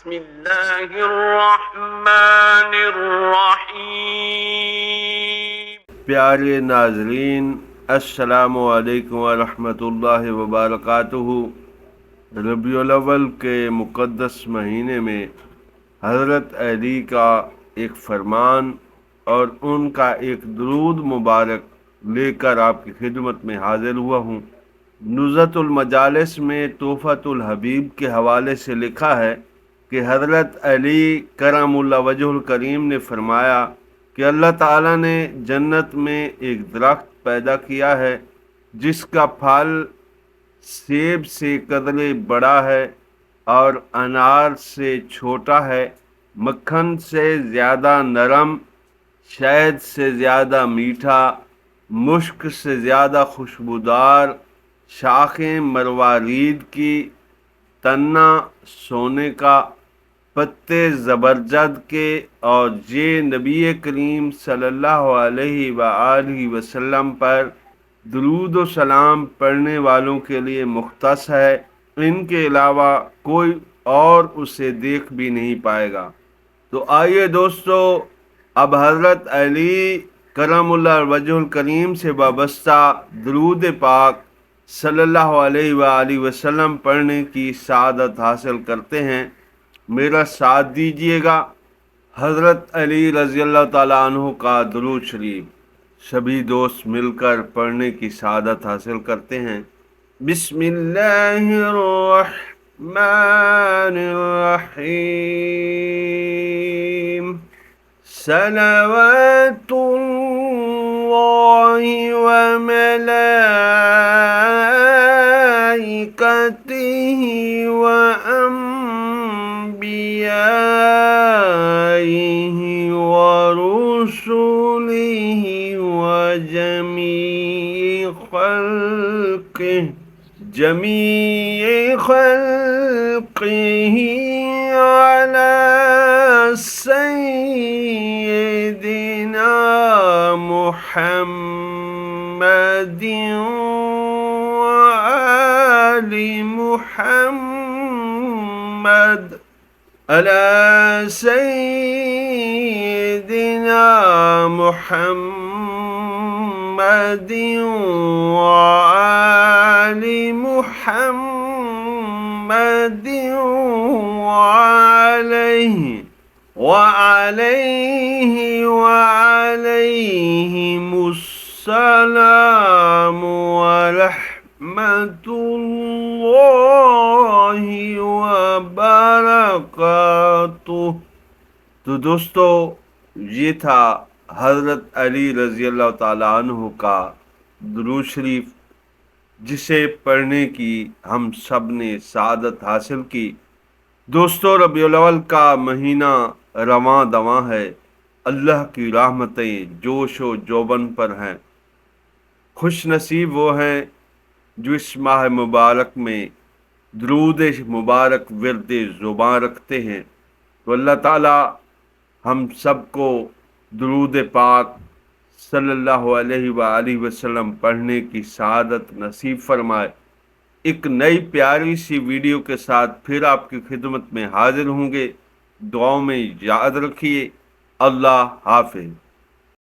بسم اللہ الرحمن الرحیم۔ پیارے ناظرین، السلام علیکم ورحمۃ اللہ وبرکاتہ۔ ربیع الاول کے مقدس مہینے میں حضرت علی کا ایک فرمان اور ان کا ایک درود مبارک لے کر آپ کی خدمت میں حاضر ہوا ہوں۔ نزہۃ المجالس میں تحفۃ الحبیب کے حوالے سے لکھا ہے کہ حضرت علی کرم اللہ وجہ الکریم نے فرمایا کہ اللہ تعالیٰ نے جنت میں ایک درخت پیدا کیا ہے جس کا پھل سیب سے قدرے بڑا ہے اور انار سے چھوٹا ہے، مکھن سے زیادہ نرم، شہد سے زیادہ میٹھا، مشک سے زیادہ خوشبودار، شاخیں مروارید کی، تنا سونے کا، پتے زبرجد کے، اور یہ نبی کریم صلی اللہ علیہ وآلہ وسلم پر درود و سلام پڑھنے والوں کے لیے مختص ہے، ان کے علاوہ کوئی اور اسے دیکھ بھی نہیں پائے گا۔ تو آئیے دوستو، اب حضرت علی کرم اللہ وجہ الکریم سے وابستہ درود پاک صلی اللہ علیہ وآلہ وسلم پڑھنے کی سعادت حاصل کرتے ہیں۔ میرا ساتھ دیجیے گا۔ حضرت علی رضی اللہ تعالیٰ عنہ کا درود شریف سبھی دوست مل کر پڑھنے کی سعادت حاصل کرتے ہیں۔ بسم اللہ الرحمن الرحیم۔ صلوات اللہ وملائکتہ وانبیائہ ورسلہ وجمیع خلقہ علی سیدنا محمد وآل محمد، علی سیدنا محمد وآل محمد وعلیہم السلام ورحمۃ اللہ وبرکاتہ۔ تو دوستو، یہ تھا حضرت علی رضی اللہ تعالیٰ عنہ کا درود شریف، جسے پڑھنے کی ہم سب نے سعادت حاصل کی۔ دوستو، ربیع الاول کا مہینہ رواں دواں ہے، اللہ کی رحمتیں جوش و جوبن پر ہیں۔ خوش نصیب وہ ہیں جو اس ماہ مبارک میں درود مبارک ورد زباں رکھتے ہیں۔ تو اللہ تعالی ہم سب کو درود پاک صلی اللہ علیہ وآلہ وسلم پڑھنے کی سعادت نصیب فرمائے۔ ایک نئی پیاری سی ویڈیو کے ساتھ پھر آپ کی خدمت میں حاضر ہوں گے۔ دعاؤں میں یاد رکھیے۔ اللہ حافظ۔